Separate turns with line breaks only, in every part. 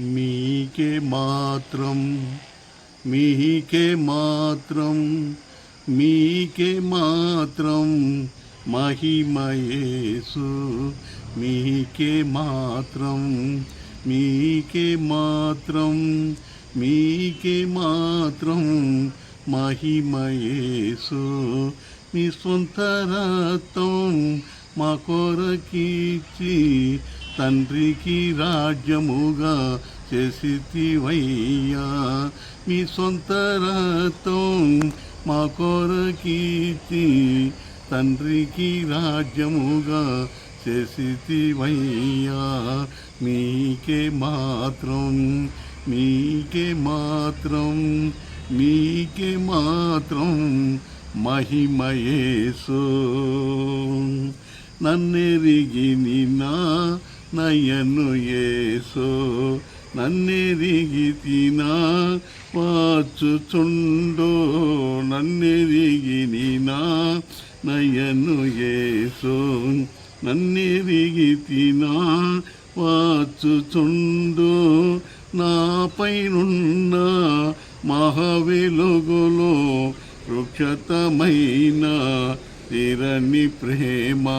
మీకే మాత్రం మీకే మాత్రం మీకే మాత్రం మహిమయేసు మీకే మాత్రం మీకే మాత్రం మీకే మాత్రం మహిమయేసు మీ సొంత రక్తం మా కొరకిచ్చి తండ్రికి రాజ్యముగా చేసితివయ్యా. మీ సొంత రక్తం మా కొరకిచ్చి తండ్రికి రాజ్యముగా చేసితివయ్యా. మీకే మాత్రం మీకే మాత్రం మీకే మాత్రం మహిమయేసు. నన్నెరిగిని నా నయను యేసు నన్నెరిగితినా వాచుచుండో. నన్నెరిగిని నా నయను యేసు నన్నెరిగితినా వాచుచుండో. నాపైనున్న మహావెలుగులో వృక్షతమైన తీరని ప్రేమ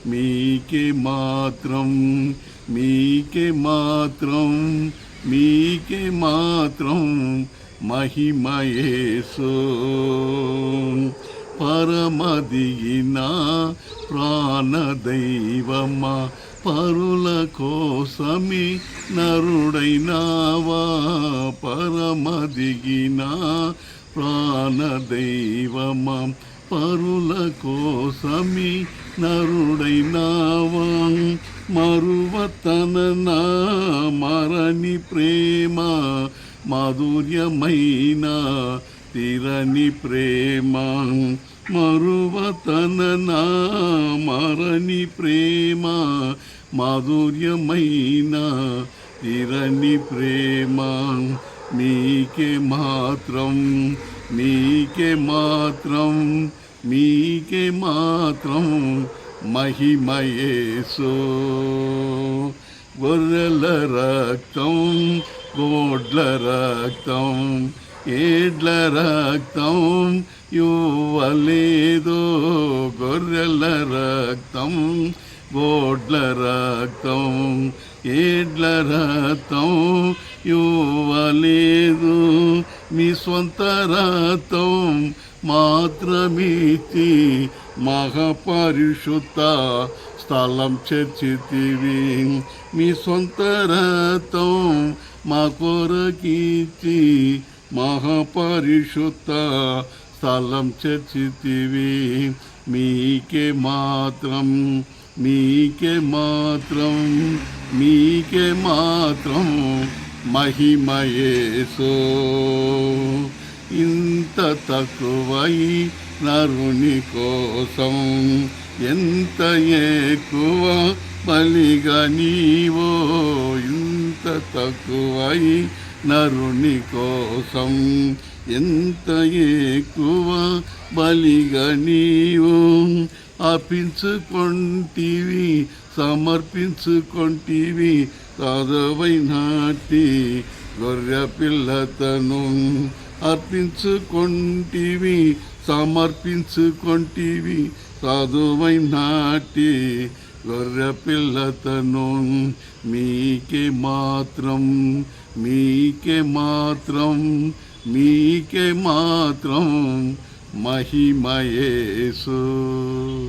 మీకే మాత్రం మీకే మాత్రం మీకే మాత్రం మహిమయేసు. పరమదిగిన ప్రాణదైవమా పరుల కోసమే నరుడైనావా. పరమదిగిన ప్రాణదైవమా పరుల కోసమే నరుడైనావా. మరువతన మరని ప్రేమ మాధుర్యమైన తీరని ప్రేమ. మరువతన మరని ప్రేమ మాధుర్యమైన తీరని ప్రేమ. మీకే మాత్రం మీకే మాత్రం మీకే మాత్రం మహిమయేసు. గొర్రెల రక్తం గోడ్ల రక్తం ఏడ్ల రక్తం ఇవ్వలేదు. గొర్రెల రక్తం గోడ్ల రక్తం ఏడ్ల రక్తం ఇవ్వలేదు. మీ సొంత రక్తం మాత్రమిచ్చి మహాపరిశుద్ధ స్థలం చేర్చితివి. మీ సొంత రక్తం మా కొరకిచ్చి మహాపరిశుద్ధ స్థలం చేర్చితివి. మీకే మాత్రం మీకే మాత్రం మీకే మాత్రం మహిమయేసు. ఇంత తక్కువై నరుని కోసం ఎంత ఎక్కువ బలిగా నీవో. ఇంత తక్కువై నరుని కోసం ఎంత ఎక్కువ బలిగా నీవు అర్పించుకొంటివి సమర్పించుకొంటివి. సాధవైనాటి గొర్రె పిల్లతను అర్పించుకొంటివి సమర్పించుకొంటివి. సాధువైనాటి గొర్రె పిల్లతను. మీకే మాత్రం మీకే మాత్రం మీకే మాత్రం మహిమయేసు.